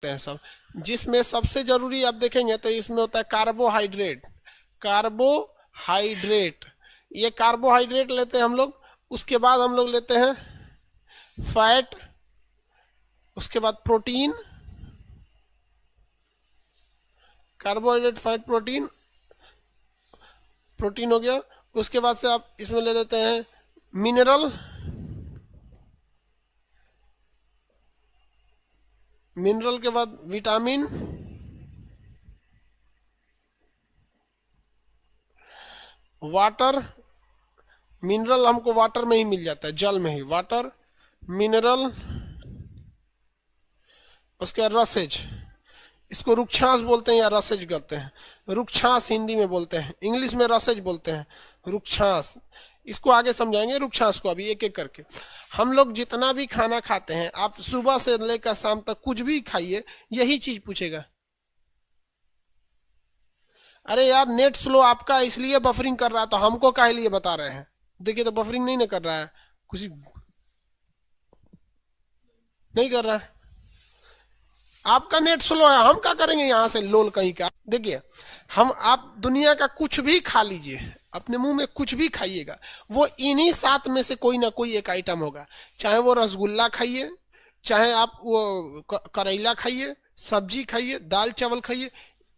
हैं सब, जिसमें सबसे जरूरी आप देखेंगे तो इसमें होता है कार्बोहाइड्रेट। कार्बोहाइड्रेट, ये कार्बोहाइड्रेट लेते हैं हम लोग। उसके बाद हम लोग लेते हैं फैट, उसके बाद protein, carbohydrate fat protein, protein हो गया। उसके बाद से आप इसमें ले लेते हैं मिनरल, मिनरल के बाद विटामिन, वाटर, मिनरल हमको वाटर में ही मिल जाता है, जल में ही, वाटर, मिनरल। उसके बाद रसेज, इसको रुक्षांश बोलते हैं या रसेज कहते हैं। रुक्षांश हिंदी में बोलते हैं, इंग्लिश में रसेज बोलते हैं, रुक्षांश। इसको आगे समझाएंगे रुक्षांश को, अभी एक एक करके। हम लोग जितना भी खाना खाते हैं, आप सुबह से लेकर शाम तक कुछ भी खाइए, यही चीज पूछेगा। अरे यार नेट स्लो आपका इसलिए बफरिंग कर रहा है, तो हमको काहे लिए बता रहे हैं? देखिए तो बफरिंग नहीं ना कर रहा है, कुछ नहीं कर रहा है। आपका नेट स्लो है, हम क्या करेंगे यहाँ से लोल कहीं का। देखिए हम, आप दुनिया का कुछ भी खा लीजिए, अपने मुंह में कुछ भी खाइएगा, वो इन्हीं 7 में से कोई ना कोई एक आइटम होगा। चाहे वो रसगुल्ला खाइए, चाहे आप वो करेला खाइए, सब्जी खाइए, दाल चावल खाइए,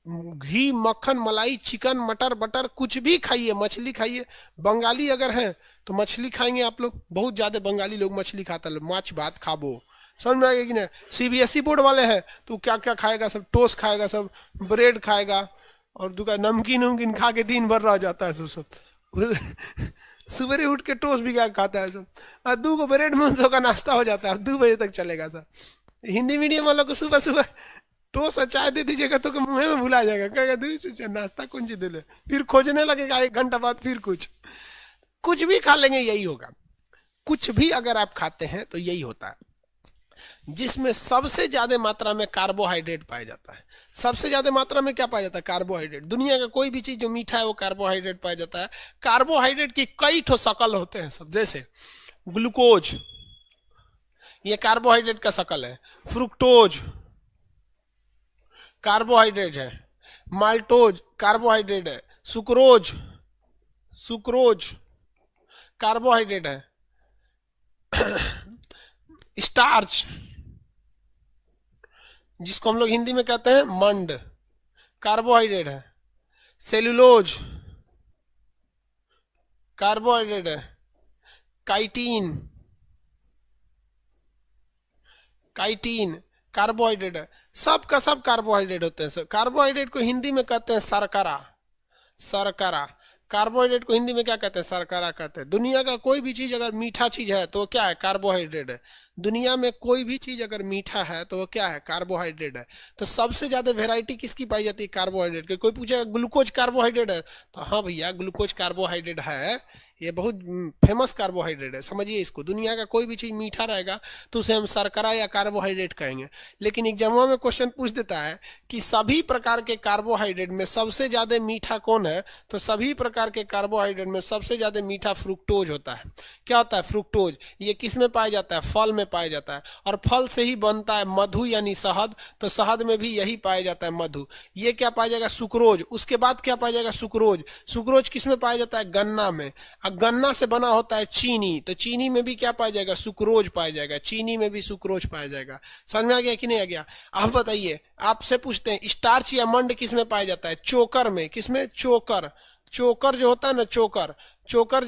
घी मक्खन मलाई चिकन मटर बटर कुछ भी खाइए, मछली खाइए। बंगाली अगर हैं तो मछली खाएंगे आप लोग, बहुत ज्यादा बंगाली लोग मछली खाता है, माछ भात खाबो, समझ में आएगा कि नहीं। सीबीएसई बोर्ड वाले हैं तो क्या क्या खाएगा, सब टोस्ट खाएगा, सब ब्रेड खाएगा, और दुकान नमकीन उमकीन खा के दिन भर रह जाता है सब सुबह उठ के टोस्ट भी क्या खाता है सब, और 2 को ब्रेड में का नाश्ता हो जाता है, 2 बजे तक चलेगा सब। हिंदी मीडियम वालों को सुबह सुबह टोस्ट और चाय दे दीजिएगा तो मुंह में भुला जाएगा, कहेगा नाश्ता कौन सी दे ले, फिर खोजने लगेगा 1 घंटा बाद, फिर कुछ भी खा लेंगे यही होगा। कुछ भी अगर आप खाते हैं तो यही होता है, जिसमें सबसे ज्यादा मात्रा में कार्बोहाइड्रेट पाया जाता है। सबसे ज्यादा मात्रा में क्या पाया जाता है? कार्बोहाइड्रेट। दुनिया का कोई भी चीज जो मीठा है वो कार्बोहाइड्रेट पाया जाता है। कार्बोहाइड्रेट की कई ठो शकल होते हैं सब, जैसे ग्लूकोज, ये कार्बोहाइड्रेट का शकल है। फ्रुक्टोज कार्बोहाइड्रेट है, माल्टोज कार्बोहाइड्रेट है, सुक्रोज, सुक्रोज कार्बोहाइड्रेट है, स्टार्च जिसको हम लोग हिंदी में कहते हैं मंड, कार्बोहाइड्रेट है। सेलुलोज कार्बोहाइड्रेट है। काइटिन, काइटिन कार्बोहाइड्रेट है। सब का सब कार्बोहाइड्रेट होते हैं। कार्बोहाइड्रेट को हिंदी में कहते हैं शर्करा, शर्करा। कार्बोहाइड्रेट को हिंदी में क्या कहते हैं? शर्करा कहते हैं। दुनिया का कोई भी चीज अगर मीठा चीज है तो क्या है? कार्बोहाइड्रेट है। दुनिया में कोई भी चीज अगर मीठा है तो वो क्या है? कार्बोहाइड्रेट है। तो सबसे ज्यादा वेराइटी किसकी पाई जाती है? कार्बोहाइड्रेट की। कोई पूछेगा ग्लूकोज कार्बोहाइड्रेट है तो हाँ भैया ग्लूकोज कार्बोहाइड्रेट है, ये बहुत फेमस कार्बोहाइड्रेट है, समझिए इसको। दुनिया का कोई भी चीज मीठा रहेगा तो उसे हम शर्करा या कार्बोहाइड्रेट कहेंगे। लेकिन एग्जाम में क्वेश्चन पूछ देता है कि सभी प्रकार के कार्बोहाइड्रेट में सबसे ज्यादा मीठा कौन है, तो सभी प्रकार के कार्बोहाइड्रेट में सबसे ज्यादा मीठा फ्रुक्टोज होता है। क्या होता है? फ्रुक्टोज। ये किस में पाया जाता है? फल में पाया जाता है, और फल से ही बनता है मधु यानी शहद, तो शहद में भी यही पाया जाता है, मधु। ये क्या पाया जाएगा? सुक्रोज। उसके बाद क्या पाया जाएगा? सुक्रोज। सुक्रोज किस में पाया जाता है? गन्ना में। गन्ना से बना होता है चीनी, तो चीनी में भी क्या पाया जाएगा? सुक्रोज पाया जाएगा। चीनी में भी सुक्रोज पाया जाएगा। समझ में आ गया कि नहीं आ गया? आप बताइए, आपसे पूछते हैं स्टार्च या मंड किस में पाया जाता है? चोकर में। किस में? चोकर। चोकर जो होता है ना, चोकर, चोकर,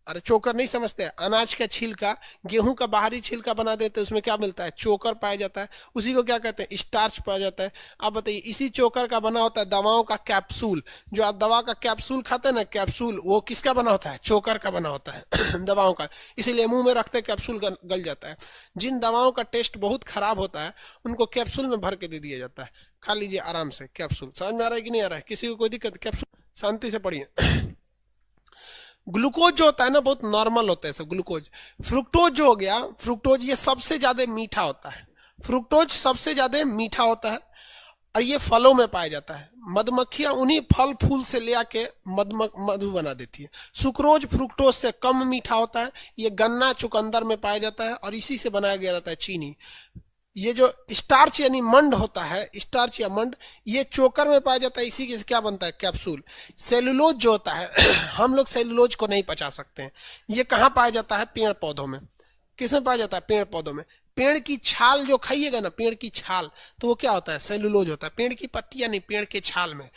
अरे चोकर नहीं समझते? अनाज का छिलका, गेहूं का बाहरी छिलका बना देते हैं, उसमें क्या मिलता है? चोकर पाया जाता है। उसी को क्या कहते हैं? स्टार्च पाया जाता है। अब बताइए, इसी चोकर का बना होता है दवाओं का कैप्सूल। जो आप दवा का कैप्सूल खाते हैं ना, कैप्सूल, वो किसका बना होता है? चोकर का बना होता है दवाओं का। इसीलिए मुंह में रखते कैप्सूल गल जाता है। जिन दवाओं का टेस्ट बहुत खराब होता है उनको कैप्सूल में भर के दे दिया जाता है, खा लीजिए आराम से कैप्सूल। समझ में आ रहा है कि नहीं आ रहा है? किसी को कोई दिक्कत? कैप्सूल शांति से पढ़िए। ग्लूकोज जो होता है ना, बहुत नॉर्मल होता है सब ग्लूकोज। फ्रुक्टोज जो हो गया, फ्रुक्टोज ये सबसे ज्यादा मीठा होता है। फ्रुक्टोज सबसे ज्यादा मीठा होता है और ये फलों में पाया जाता है। मधुमक्खियां उन्हीं फल फूल से ले आके मधु बना देती है। सुक्रोज फ्रुक्टोज से कम मीठा होता है। ये गन्ना चुकंदर में पाया जाता है और इसी से बनाया गया रहता है चीनी। ये जो स्टार्च यानी मंड होता है, स्टार्च या मंड, ये चोकर में पाया जाता है। इसी के क्या बनता है, कैप्सूल। सेलुलोज जो होता है हम लोग सेलुलोज को नहीं पचा सकते हैं। ये कहाँ पाया जाता है, पेड़ पौधों में। किसमें पाया जाता है, पेड़ पौधों में। पेड़ की छाल जो खाइएगा ना, पेड़ की छाल, तो वो क्या होता है, सेलुलोज होता है। पेड़ की पत्तियां नहीं, पेड़ के छाल में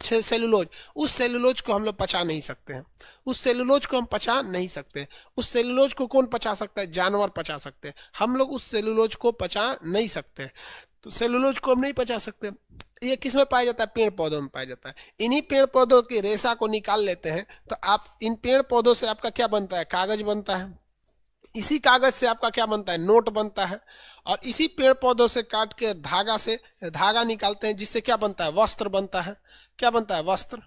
सेलुलोज। उस सेलुलोज को हम लोग पचा नहीं सकते हैं। उस सेलुलोज को हम पचा नहीं सकते। उस सेलुलोज को कौन पचा सकता है, जानवर पचा सकते हैं। हम लोग उस सेलुलोज को पचा नहीं सकते। तो सेलुलोज को हम नहीं पचा सकते। ये किस में पाया जाता है, पेड़ पौधों में पाया जाता है। इन्हीं पेड़ पौधों के रेशा को निकाल लेते हैं, तो आप इन पेड़ पौधों से आपका क्या बनता है, कागज बनता है। इसी कागज से आपका क्या बनता है, नोट बनता है। और इसी पेड़ पौधों से काट के धागा से धागा निकालते हैं, जिससे क्या बनता है, वस्त्र बनता है। क्या बनता है, वस्त्र।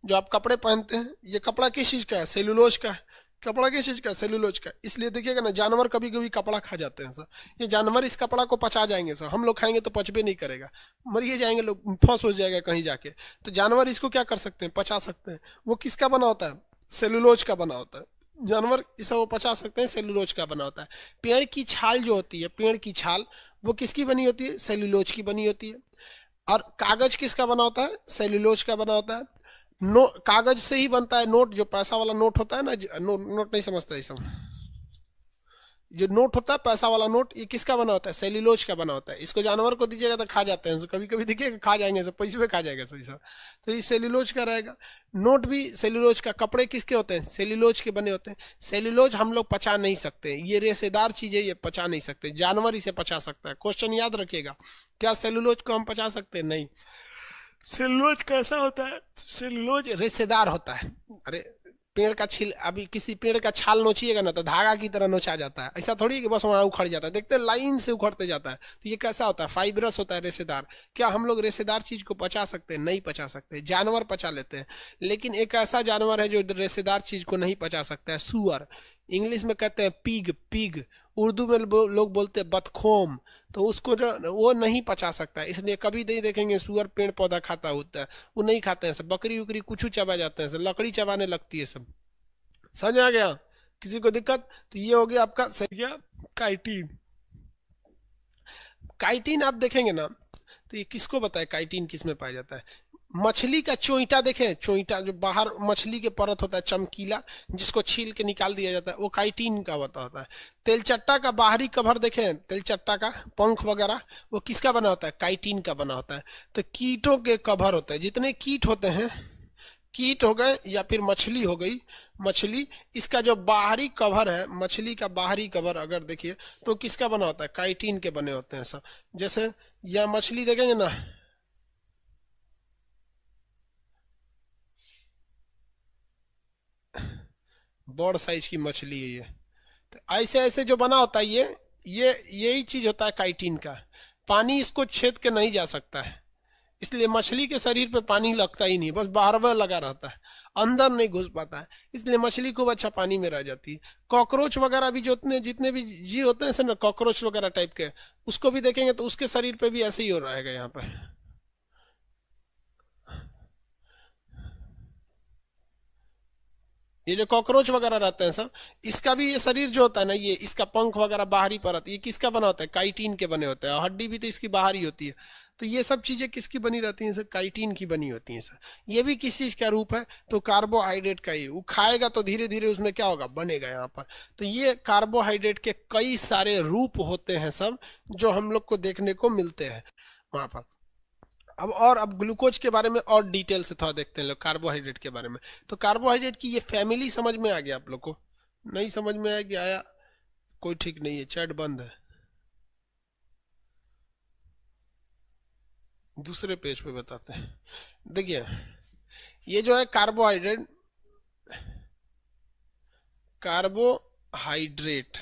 जो आप कपड़े पहनते हैं, ये कपड़ा किस चीज का है, सेलुलोज का है। कपड़ा किस चीज का है, सेलुलोज का। इसलिए देखिएगा ना, जानवर कभी कभी कपड़ा खा जाते हैं सर। ये जानवर इस कपड़ा को पचा जाएंगे सर, हम लोग खाएंगे तो पचबे नहीं करेगा, मरिए जाएंगे लोग, फंस हो जाएगा कहीं जाके। तो जानवर इसको क्या कर सकते हैं, पचा सकते हैं। वो किसका बना होता है, सेलुलोज का बना होता है। जानवर इसे वो पचा सकते हैं, सेलुलोज का बना होता है। पेड़ की छाल जो होती है, पेड़ की छाल, वो किसकी बनी होती है, सेलुलोज की बनी होती है। और कागज किसका बना होता है, सेलुलोज का बना होता है। कागज से ही बनता है नोट। जो पैसा वाला नोट होता है ना, नोट नहीं समझता ये सब। जो नोट होता है पैसा वाला नोट, ये किसका बना होता है, सेल्यूलोज का बना होता है। इसको जानवर को दीजिएगा तो खा जाते हैं, तो कभी कभी देखिएगा खा जाएंगे, सब पैसे पे खा जाएगा सब। तो ये सेल्यूलोज का रहेगा। नोट भी सेल्यूलोज का। कपड़े किसके होते हैं, सेल्यूलोज के बने होते हैं। सेल्यूलोज हम लोग पचा नहीं सकते, ये रेशेदार चीज है, ये पचा नहीं सकते। जानवर इसे पचा सकता है। क्वेश्चन याद रखिएगा, क्या सेल्यूलोज को हम पचा सकते हैं, नहीं। सेल्यूलोज कैसा होता है, सेल्यूलोज रेशेदार होता है। अरे पेड़ का छील, अभी किसी पेड़ का छाल नोचिएगा ना, तो धागा की तरह नोचा जाता है। ऐसा थोड़ी कि बस वहां उखड़ जाता है, देखते हैं लाइन से उखड़ते जाता है। तो ये कैसा होता है, फाइब्रस होता है, रेशेदार। क्या हम लोग रेशेदार चीज को पचा सकते हैं, नहीं पचा सकते। जानवर पचा लेते हैं, लेकिन एक ऐसा जानवर है जो रेशेदार चीज को नहीं पचा सकता है, सुअर। इंग्लिश में कहते हैं पिग, पिग। उर्दू में लोग बोलते हैं बतखोम। तो उसको जो वो नहीं पचा सकता है, इसलिए कभी नहीं देखेंगे सुअर पेड़ पौधा खाता होता है, वो नहीं खाते हैं सब। बकरी उकरी कुछ चबा जाते हैं सब, लकड़ी चबाने लगती है सब। समझ आ गया, किसी को दिक्कत। तो ये हो गया आपका, सही गया, काइटिन। काइटिन आप देखेंगे ना, तो ये किसको बताए, काइटिन किस में पाया जाता है। मछली का चोइटा देखें, चोइटा जो बाहर मछली के परत होता है चमकीला, जिसको छील के निकाल दिया जाता है, वो काइटिन का होता है। तेलचट्टा का बाहरी कवर देखें, तेलचट्टा का पंख वगैरह, वो किसका बना होता है, काइटिन का बना होता है। तो कीटों के कवर होते हैं, जितने कीट होते हैं, कीट हो गए या फिर मछली हो गई, मछली, इसका जो बाहरी कवर है, मछली का बाहरी कवर अगर देखिए तो किसका बना होता है, काइटिन के बने होते हैं सब। जैसे यह मछली देखेंगे ना, बड़ साइज की मछली है ये। तो ऐसे ऐसे जो बना होता है, ये यही चीज होता है काइटिन का। पानी इसको छेद के नहीं जा सकता है, इसलिए मछली के शरीर पे पानी लगता ही नहीं, बस बाहर बार लगा रहता है, अंदर नहीं घुस पाता है, इसलिए मछली खूब अच्छा पानी में रह जाती है। कॉकरोच वगैरह भी जो जितने भी जीव होते हैं ना, कॉकरोच वगैरह टाइप के, उसको भी देखेंगे तो उसके शरीर पे भी ऐसे ही हो रहेगा यहाँ पे। ये जो कॉकरोच वगैरह रहते हैं सब, इसका भी ये शरीर जो होता है ना, ये इसका पंख वगैरह बाहरी परत, ये किसका बना होता है, काइटिन के बने होते हैं। और हड्डी भी तो इसकी बाहरी होती है। तो ये सब चीजें किसकी बनी रहती हैं सर, काइटिन की बनी होती हैं सर। ये भी किस चीज का रूप है, तो कार्बोहाइड्रेट का ही। वो खाएगा तो धीरे धीरे उसमें क्या होगा, बनेगा यहाँ पर। तो ये कार्बोहाइड्रेट के कई सारे रूप होते हैं सब, जो हम लोग को देखने को मिलते हैं वहां पर। अब ग्लूकोज के बारे में और डिटेल से थोड़ा देखते हैं लोग, कार्बोहाइड्रेट के बारे में। तो कार्बोहाइड्रेट की ये फैमिली समझ में आ गया आप लोग को, नहीं समझ में आया कि आया, कोई ठीक नहीं है, चैट बंद है। दूसरे पेज पे बताते हैं। देखिए, ये जो है कार्बोहाइड्रेट, कार्बोहाइड्रेट,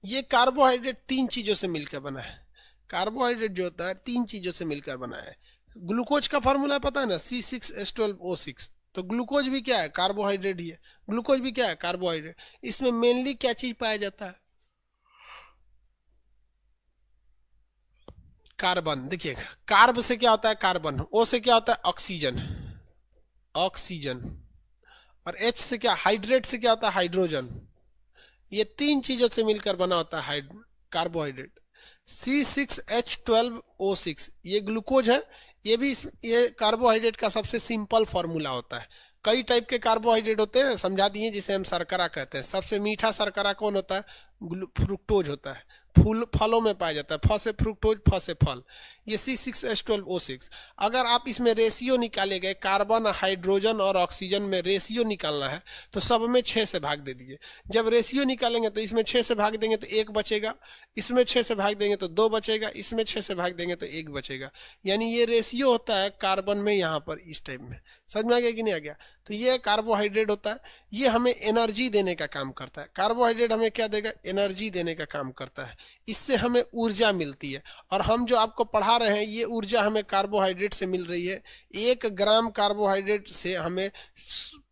ये कार्बोहाइड्रेट तीन चीजों से मिलकर बना है। कार्बोहाइड्रेट जो होता है तीन चीजों से मिलकर बना है। ग्लूकोज का फॉर्मूला पता है ना, C6H12O6। तो ग्लूकोज भी क्या है, कार्बोहाइड्रेट ही है। ग्लूकोज भी क्या है, कार्बोहाइड्रेट। इसमें मेनली क्या चीज पाया जाता है, कार्बन। देखिए, कार्ब से क्या होता है, कार्बन। ओ से क्या होता है, ऑक्सीजन, ऑक्सीजन। और H से क्या, हाइड्रेट से क्या होता है, हाइड्रोजन। ये तीन चीजों से मिलकर बना होता है कार्बोहाइड्रेट। C6H12O6 ये ग्लूकोज है, ये कार्बोहाइड्रेट का सबसे सिंपल फॉर्मूला होता है। कई टाइप के कार्बोहाइड्रेट होते हैं, समझा दिए, जिसे हम शर्करा कहते हैं। सबसे मीठा शर्करा कौन होता है? फ्रुक्टोज होता है, फलों में पाया जाता है। फ से फ्रुक्टोज, फ से फल। ये C6H12O6। अगर आप इसमें रेशियो निकाले गए, कार्बन, हाइड्रोजन और ऑक्सीजन में रेशियो निकालना है तो सब में 6 से भाग दे दीजिए। जब रेशियो निकालेंगे तो इसमें 6 से भाग देंगे तो 1 बचेगा, इसमें 6 से भाग देंगे तो 2 बचेगा, इसमें 6 से भाग देंगे तो 1 बचेगा। यानी ये रेशियो होता है कार्बन में, यहाँ पर इस टाइप में। समझ में आ गया कि नहीं आ गया? तो ये कार्बोहाइड्रेट होता है, ये हमें एनर्जी देने का काम करता है। कार्बोहाइड्रेट हमें क्या देगा? एनर्जी देने का काम करता है। इससे हमें ऊर्जा मिलती है, और हम जो आपको पढ़ा रहे हैं ये ऊर्जा हमें कार्बोहाइड्रेट से मिल रही है। 1 ग्राम कार्बोहाइड्रेट से हमें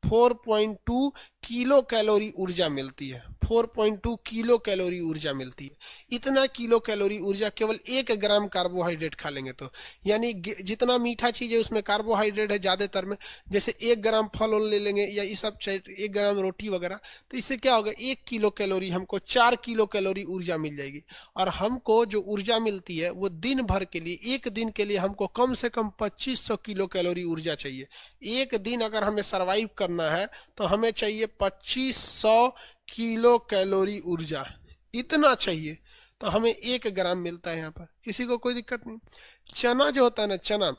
4.2 किलो कैलोरी ऊर्जा मिलती है। 4.2 किलो कैलोरी ऊर्जा मिलती है। इतना किलो कैलोरी ऊर्जा केवल 1 ग्राम कार्बोहाइड्रेट खा लेंगे तो। यानी जितना मीठा चीज है उसमें कार्बोहाइड्रेट है ज्यादातर में। जैसे 1 ग्राम फल ले लेंगे या ये सब 1 ग्राम रोटी वगैरह, तो इससे क्या होगा? 1 किलो कैलोरी, हमको 4 किलो कैलोरी ऊर्जा मिल जाएगी। और हमको जो ऊर्जा मिलती है वो दिन भर के लिए, 1 दिन के लिए हमको कम से कम 2500 किलो कैलोरी ऊर्जा चाहिए। 1 दिन अगर हमें सरवाइव करना है तो हमें चाहिए 2500 किलो कैलोरी ऊर्जा, इतना चाहिए। तो हमें 1 ग्राम मिलता है यहाँ पर, किसी को कोई दिक्कत नहीं। चना जो होता है ना, चना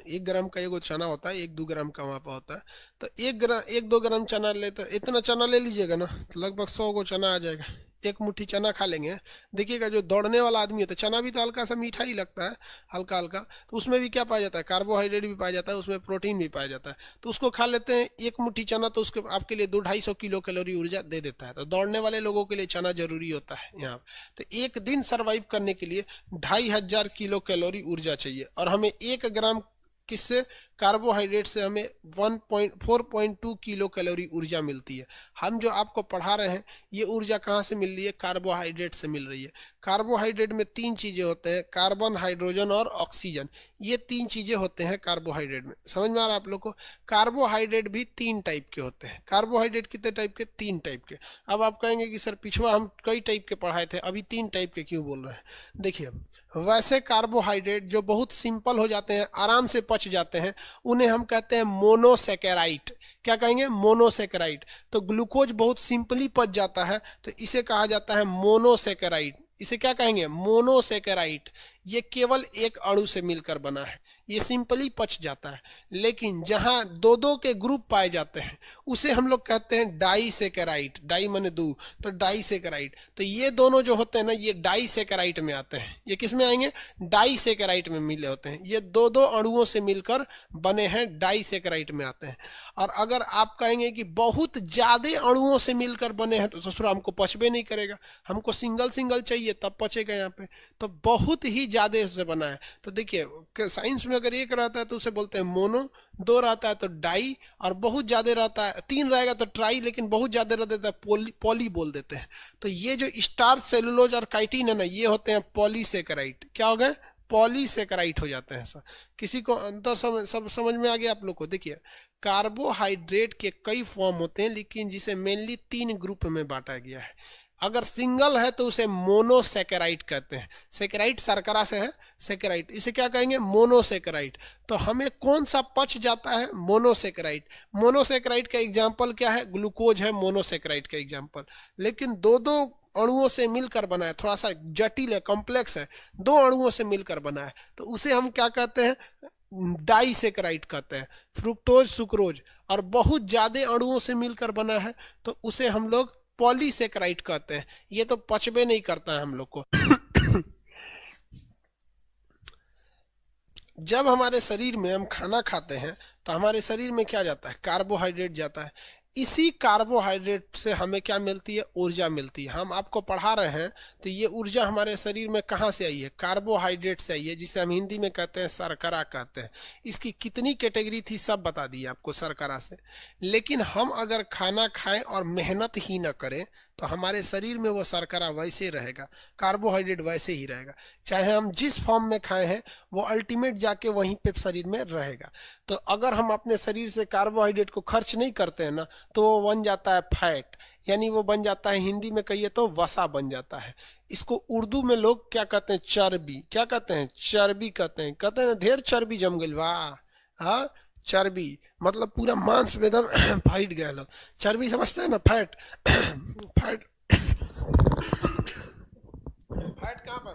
1 ग्राम का एगो चना होता है, 1-2 ग्राम का वहाँ पर होता है। तो 1-2 ग्राम चना लेते, इतना चना ले लीजिएगा ना तो लगभग 100 गो चना आ जाएगा। 1 मुट्ठी चना खा लेंगे। देखिएगा जो दौड़ने वाला आदमी होता है, चना भी तो हल्का सा मीठा ही लगता है, हल्का हल्का, तो उसमें भी क्या पाया जाता है? कार्बोहाइड्रेट भी पाया जाता है, उसमें प्रोटीन भी पाया जाता है। तो उसको खा लेते हैं 1 मुट्ठी चना, तो उसके आपके लिए 200-250 किलो कैलोरी ऊर्जा दे देता है। तो दौड़ने वाले लोगों के लिए चना जरूरी होता है यहाँ। तो 1 दिन सर्वाइव करने के लिए 2500 किलो कैलोरी ऊर्जा चाहिए। और हमें 1 ग्राम किससे? कार्बोहाइड्रेट से हमें 4.2 किलो कैलोरी ऊर्जा मिलती है। हम जो आपको पढ़ा रहे हैं ये ऊर्जा कहाँ से मिल रही है? कार्बोहाइड्रेट से मिल रही है। कार्बोहाइड्रेट में 3 चीजें होते हैं, कार्बन, हाइड्रोजन और ऑक्सीजन। ये 3 चीजें होते हैं कार्बोहाइड्रेट में। समझ में आ रहा है आप लोग को? कार्बोहाइड्रेट भी 3 टाइप के होते हैं। कार्बोहाइड्रेट कितने टाइप के? 3 टाइप के। अब आप कहेंगे कि सर पिछवा हम कई टाइप के पढ़ाए थे, अभी 3 टाइप के क्यों बोल रहे हैं? देखिए, वैसे कार्बोहाइड्रेट जो बहुत सिंपल हो जाते हैं, आराम से पच जाते हैं, उन्हें हम कहते हैं मोनोसेकेराइट। क्या कहेंगे? मोनोसेकेराइट। तो ग्लूकोज बहुत सिंपली पच जाता है तो इसे कहा जाता है मोनोसेकेराइट। इसे क्या कहेंगे? मोनोसेकेराइट। ये केवल एक अणु से मिलकर बना है, ये सिंपली पच जाता है। लेकिन जहां 2-2 के ग्रुप पाए जाते हैं उसे हम लोग कहते हैं डाइसेकेराइट। डाई माने 2, तो डाइसेकेराइट। तो ये दोनों जो होते हैं ना, ये डाइसेकेराइट में आते हैं। ये किस में आएंगे? डाइसेकेराइट में मिले होते हैं। ये 2-2 अणुओं से मिलकर बने हैं, डाइसेकेराइट में आते हैं। और अगर आप कहेंगे कि बहुत ज्यादा अणुओं से मिलकर बने हैं तो ससुरा हमको पचबे नहीं करेगा, हमको सिंगल सिंगल चाहिए तब पचेगा यहाँ पे। तो बहुत ही ज्यादा से बना है। तो देखिए साइंस में अगर 1 रहता है तो उसे बोलते हैं मोनो, 2 रहता है तो डाई, और बहुत ज्यादा रहता है, 3 रहेगा तो ट्राई, लेकिन बहुत ज्यादा रह देता है पॉली बोल देते हैं। तो ये जो स्टार्च, सेलुलोज और काइटिन है ना, ये होते हैं पॉलीसेकेराइट। क्या हो गए? पॉलीसेकेराइट हो जाते हैं। सर किसी को अंतर सब समझ में आ गया आप लोग को? देखिए, कार्बोहाइड्रेट के कई फॉर्म होते हैं, लेकिन जिसे मेनली 3 ग्रुप में बांटा गया है। अगर सिंगल है तो उसे मोनोसेकेराइट कहते हैं। सेकेराइट शर्करा से है, सेकेराइट, इसे क्या कहेंगे? मोनोसेकेराइट। तो हमें कौन सा पच जाता है? मोनोसेकेराइट। मोनोसेकेराइट का एग्जाम्पल क्या है? ग्लूकोज है मोनोसेकेराइट का एग्जाम्पल। लेकिन 2-2 अणुओं से मिलकर बना है, थोड़ा सा जटिल है, कॉम्प्लेक्स है, 2 अणुओं से मिलकर बना है, तो उसे हम क्या कहते हैं? डाइसेकेराइट कहते हैं। फ्रुक्टोज, सुक्रोज और बहुत ज्यादा अणुओं से मिलकर बना है तो उसे हम लोग पॉलीसेकेराइट कहते हैं। ये तो पचबे नहीं करता है हम लोग को। जब हमारे शरीर में हम खाना खाते हैं तो हमारे शरीर में क्या जाता है? कार्बोहाइड्रेट जाता है। इसी कार्बोहाइड्रेट से हमें क्या मिलती है? ऊर्जा मिलती है। हम आपको पढ़ा रहे हैं तो ये ऊर्जा हमारे शरीर में कहाँ से आई है? कार्बोहाइड्रेट से आई है, जिसे हम हिंदी में कहते हैं शर्करा कहते हैं। इसकी कितनी कैटेगरी थी सब बता दी आपको शर्करा से। लेकिन हम अगर खाना खाएं और मेहनत ही न करें तो हमारे शरीर में वो शर्करा वैसे रहेगा, कार्बोहाइड्रेट वैसे ही रहेगा। चाहे हम जिस फॉर्म में खाए हैं वो अल्टीमेट जाके वहीं पे शरीर में रहेगा। तो अगर हम अपने शरीर से कार्बोहाइड्रेट को खर्च नहीं करते हैं ना तो वो बन जाता है फैट, यानी वो बन जाता है, हिंदी में कहिए तो वसा बन जाता है। इसको उर्दू में लोग क्या कहते हैं, चर्बी। क्या कहते हैं, चर्बी कहते हैं। कहते हैं ढेर चर्बी जम गई, वाह। हाँ, चर्बी मतलब पूरा मांस में एकदम फैट गया लोग। चर्बी समझते हैं ना, फैट। फैट फैट कहाँ पर,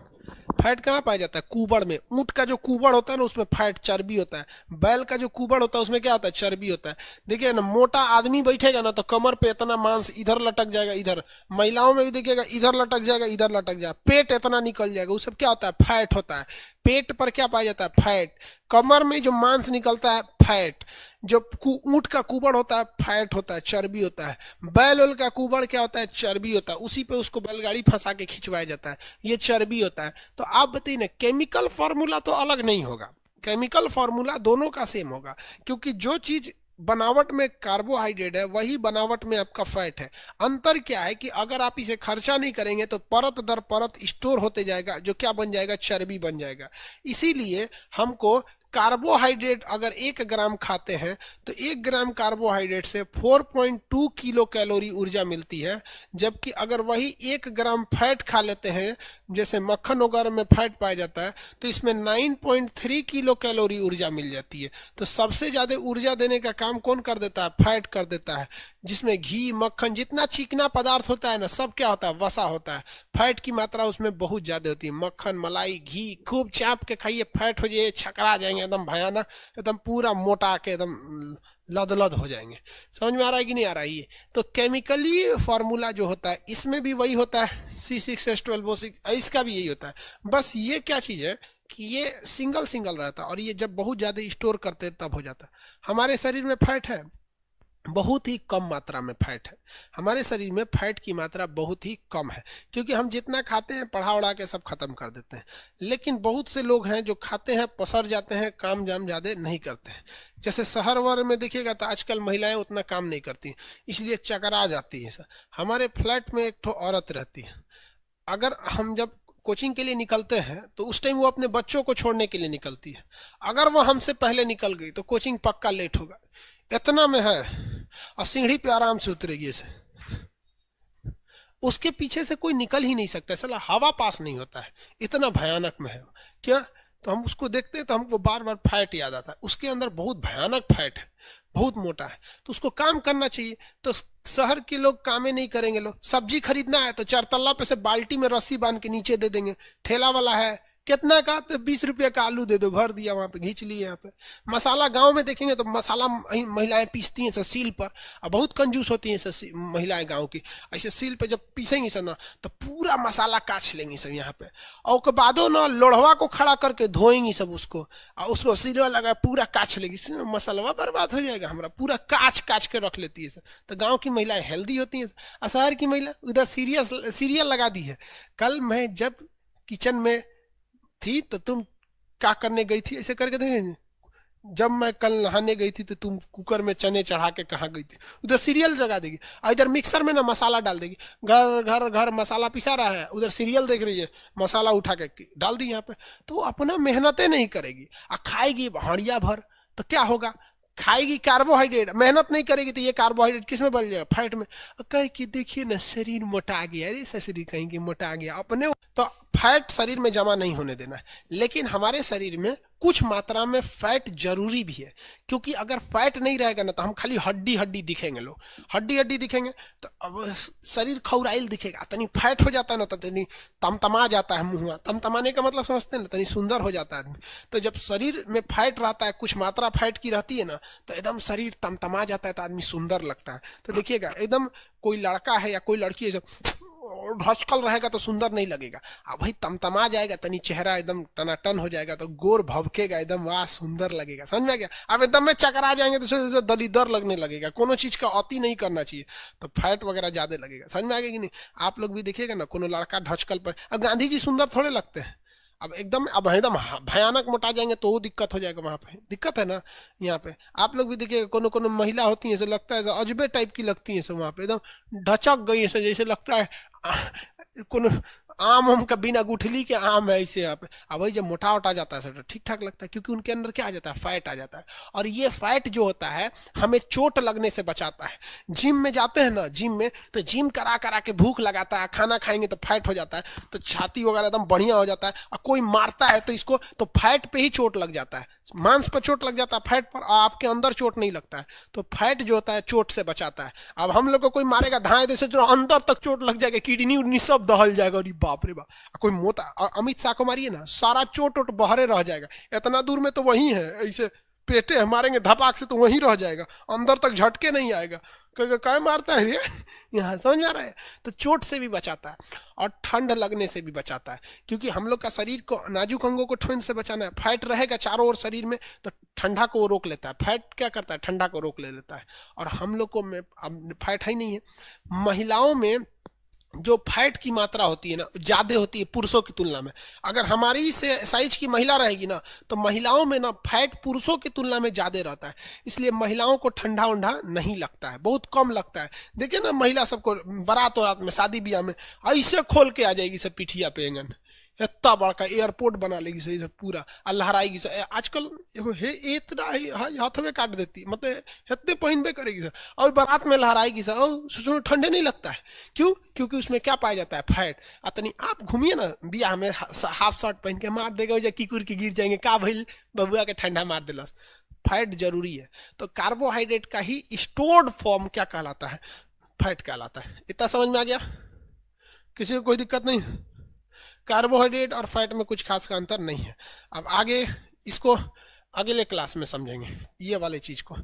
फैट कहाँ पाया जाता है, कुबड़ में। ऊंट का जो कुबड़ होता है ना उसमें फैट चर्बी होता है। बैल का जो कुबड़ होता है उसमें क्या होता है, चर्बी होता है। देखिए ना, मोटा आदमी बैठेगा ना तो कमर पे इतना मांस इधर लटक जाएगा, इधर। महिलाओं में भी देखिएगा इधर लटक जाएगा, इधर लटक जाएगा, पेट इतना निकल जाएगा, वो सब क्या होता है, फैट होता है। पेट पर क्या पाया जाता है, फैट। कमर में जो मांस निकलता है, फैट। जो ऊंट का कुबड़ होता है, फैट होता है, चर्बी होता है। बैल उल का कुबड़ क्या होता है, चर्बी होता है। उसी पे उसको बैलगाड़ी फंसा के खिंचवाया जाता है, ये चर्बी होता है। तो आप बताइए ना, केमिकल फॉर्मूला तो अलग नहीं होगा, केमिकल फॉर्मूला दोनों का सेम होगा, क्योंकि जो चीज बनावट में कार्बोहाइड्रेट है वही बनावट में आपका फैट है। अंतर क्या है कि अगर आप इसे खर्चा नहीं करेंगे तो परत दर परत स्टोर होते जाएगा, जो क्या बन जाएगा, चर्बी बन जाएगा। इसीलिए हमको कार्बोहाइड्रेट अगर 1 ग्राम खाते हैं तो 1 ग्राम कार्बोहाइड्रेट से 4.2 किलो कैलोरी ऊर्जा मिलती है। जबकि अगर वही 1 ग्राम फैट खा लेते हैं, जैसे मक्खन वगैरह में फैट पाया जाता है, तो इसमें 9.3 किलो कैलोरी ऊर्जा मिल जाती है। तो सबसे ज्यादा ऊर्जा देने का काम कौन कर देता है, फैट कर देता है। जिसमें घी, मक्खन, जितना चिकना पदार्थ होता है ना, सब क्या होता है, वसा होता है। फैट की मात्रा उसमें बहुत ज्यादा होती है। मक्खन, मलाई, घी खूब चाप के खाइए, फैट हो जाइए, छकरा जाएंगे एकदम भयानक, एकदम पूरा मोटा के एकदम लदलद हो जाएंगे। समझ में आ रहा है कि नहीं आ रहा है ये? तो केमिकली फार्मूला जो होता है इसमें भी वही होता है, C6H12O6, इसका भी यही होता है। बस ये क्या चीज है कि ये सिंगल सिंगल रहता है, और ये जब बहुत ज्यादा स्टोर करते हैं तब हो जाता है। हमारे शरीर में फैट है, बहुत ही कम मात्रा में फैट है। हमारे शरीर में फैट की मात्रा बहुत ही कम है, क्योंकि हम जितना खाते हैं पढ़ा उड़ा के सब खत्म कर देते हैं। लेकिन बहुत से लोग हैं जो खाते हैं, पसर जाते हैं, काम जाम ज्यादा नहीं करते हैं। जैसे शहर वर में देखिएगा तो आजकल महिलाएं उतना काम नहीं करती, इसलिए चकरा जाती है। हमारे फ्लैट में एक ठो औरत रहती है, अगर हम जब कोचिंग के लिए निकलते हैं तो उस टाइम वो अपने बच्चों को छोड़ने के लिए निकलती है। अगर वो हमसे पहले निकल गई तो कोचिंग पक्का लेट होगा, इतना में है, और सीढ़ी पे आराम से उतरेगी ऐसे, उसके पीछे से कोई निकल ही नहीं सकता, साला हवा पास नहीं होता है, इतना भयानक में है। क्या, तो हम उसको देखते हैं तो हमको बार बार फैट याद आता है, उसके अंदर बहुत भयानक फैट है, बहुत मोटा है, तो उसको काम करना चाहिए। तो शहर के लोग कामे नहीं करेंगे, लोग सब्जी खरीदना है तो 4 तल्ला पे से बाल्टी में रस्सी बांध के नीचे दे देंगे। ठेला वाला है, कितना का, तो 20 रुपये का आलू दे दो, भर दिया, वहां पे खींच लिए। यहाँ पे मसाला गांव में देखेंगे तो मसाला महिलाएं पीसती हैं सब सील पर, और बहुत कंजूस होती हैं सब महिलाएं गांव की। ऐसे सील पे जब पीसेंगी सब ना तो पूरा मसाला काछ लेंगी सब यहाँ पे, और उसके बादो ना लोढ़वा को खड़ा करके धोएंगी सब उसको, और उसको सिरवा लगा पूरा काछ लेगी, मसाला बर्बाद हो जाएगा हमारा, पूरा काछ काछ के रख लेती है सब। तो गाँव की महिलाएं हेल्दी होती हैं, और शहर की महिला उधर सीरियल लगा दी है। कल मैं जब किचन में थी तो तुम क्या करने गई थी, ऐसे करके देखेंगे। जब मैं कल नहाने गई थी तो तुम कुकर में चने चढ़ा के कहाँ गई थी, उधर सीरियल जगा देगी, इधर मिक्सर में ना मसाला डाल देगी, घर घर घर मसाला पिसा रहा है, उधर सीरियल देख रही है, मसाला उठा के डाल दी यहाँ पे। तो अपना मेहनतें नहीं करेगी और खाएगी हाड़िया भर, तो क्या होगा, खाएगी कार्बोहाइड्रेट, मेहनत नहीं करेगी तो ये कार्बोहाइड्रेट किस में बन जाएगा, फैट में। कहे कि देखिए ना शरीर मोटा गया, अरे शरीर कहीं की मोटा गया अपने। तो फैट शरीर में जमा नहीं होने देना है, लेकिन हमारे शरीर में कुछ मात्रा में फैट जरूरी भी है, क्योंकि अगर फैट नहीं रहेगा ना तो हम खाली हड्डी हड्डी दिखेंगे, लोग हड्डी हड्डी दिखेंगे तो अब शरीर खौराइल दिखेगा। तनी फैट हो जाता है ना तो तनी तमतमा जाता है मुंह, तमतमाने का मतलब समझते हैं ना, तनी सुंदर हो जाता है आदमी। तो जब शरीर में फैट रहता है, कुछ मात्रा फैट की रहती है ना, तो एकदम शरीर तमतमा जाता है, तो आदमी सुंदर लगता है। तो देखिएगा एकदम कोई लड़का है या कोई लड़की है ढचकल रहेगा तो सुंदर नहीं लगेगा, अब भाई तमतमा जाएगा, तनी चेहरा एकदम टनाटन हो जाएगा तो गोर भभकेगा एकदम, वाह सुंदर लगेगा। समझ में गया? अब एकदम में चकरा जाएंगे तो दलीदर लगने लगेगा, कोनो चीज का अति नहीं करना चाहिए, तो फैट वगैरह ज्यादा लगेगा। समझ में आ गया कि नहीं? आप लोग भी देखिएगा ना, कोनो लड़का ढचकल पर, अब गांधी जी सुंदर थोड़े लगते हैं, अब एकदम भयानक मोटा जाएंगे तो वो दिक्कत हो जाएगा, वहां पे दिक्कत है ना। यहाँ पे आप लोग भी देखिए, कोनो कोनो महिला होती है ऐसे लगता है अजबे टाइप की लगती है सब, वहां पे एकदम ढचक गई है जैसे लगता है कोनो आम का बिना गुठली के आम है ऐसे यहाँ पे। अब वही जब मोटा उटा जाता है सब तो ठीक ठाक लगता है, क्योंकि उनके अंदर क्या आ जाता है, फैट आ जाता है। और ये फैट जो होता है हमें चोट लगने से बचाता है। जिम में जाते हैं ना, जिम में तो जिम करा करा के भूख लगाता है, खाना खाएंगे तो फैट हो जाता है, तो छाती वगैरह एकदम बढ़िया हो जाता है। और कोई मारता है तो इसको तो फैट पे ही चोट लग जाता है, मांस पर चोट लग जाता है, फैट पर आपके अंदर चोट नहीं लगता है। तो फैट जो होता है चोट से बचाता है। अब हम लोग को कोई मारेगा धाए जैसे जो अंदर तक चोट लग जाएगा, किडनी उडनी सब दहल जाएगा। अरे बाप रे बाप। कोई मोटा अमित शाह को मारिए ना, सारा चोट वोट बहरे रह जाएगा। इतना दूर में तो वही है, ऐसे पेटे है मारेंगे धपाक से तो वहीं रह जाएगा, अंदर तक झटके नहीं आएगा। क्या मारता है रे यहाँ, समझ में आ रहा है। तो चोट से भी बचाता है और ठंड लगने से भी बचाता है, क्योंकि हम लोग का शरीर को, नाजुक अंगों को ठंड से बचाना है। फैट रहेगा चारों ओर शरीर में तो ठंडा को वो रोक लेता है। फैट क्या करता है, ठंडा को रोक ले लेता है। और हम लोग को में अब फैट है ही नहीं है। महिलाओं में जो फैट की मात्रा होती है ना ज्यादा होती है पुरुषों की तुलना में। अगर हमारी से साइज की महिला रहेगी ना तो महिलाओं में ना फैट पुरुषों की तुलना में ज्यादा रहता है, इसलिए महिलाओं को ठंडा उंडा नहीं लगता है, बहुत कम लगता है। देखिए ना महिला सबको बारात वरात में शादी ब्याह में ऐसे खोल के आ जाएगी सब पिठिया पे एंगन, इतना बड़का एयरपोर्ट बना लेगी सही से पूरा, और लहराएगी सर। आजकल एगो हे इतना ही हाथवे काट देती, मतलब इतने पहनबे करेगी सर, और बारात में लहराएगी सर, और सुनो ठंडे नहीं लगता है। क्यों? क्योंकि उसमें क्या पाया जाता है, फैट। अतनी आप घूमिए ना बियाह में हाफ शर्ट पहन के, मार देगा जो किकुर के गिर जाएंगे, का भइल बबुआ के ठंडा मार दिलस। फैट जरूरी है। तो कार्बोहाइड्रेट का ही स्टोर्ड फॉर्म क्या कहलाता है, फैट कहलाता है। इतना समझ में आ गया? किसी को कोई दिक्कत नहीं? कार्बोहाइड्रेट और फैट में कुछ खास का अंतर नहीं है। अब आगे इसको अगले क्लास में समझेंगे ये वाले चीज को।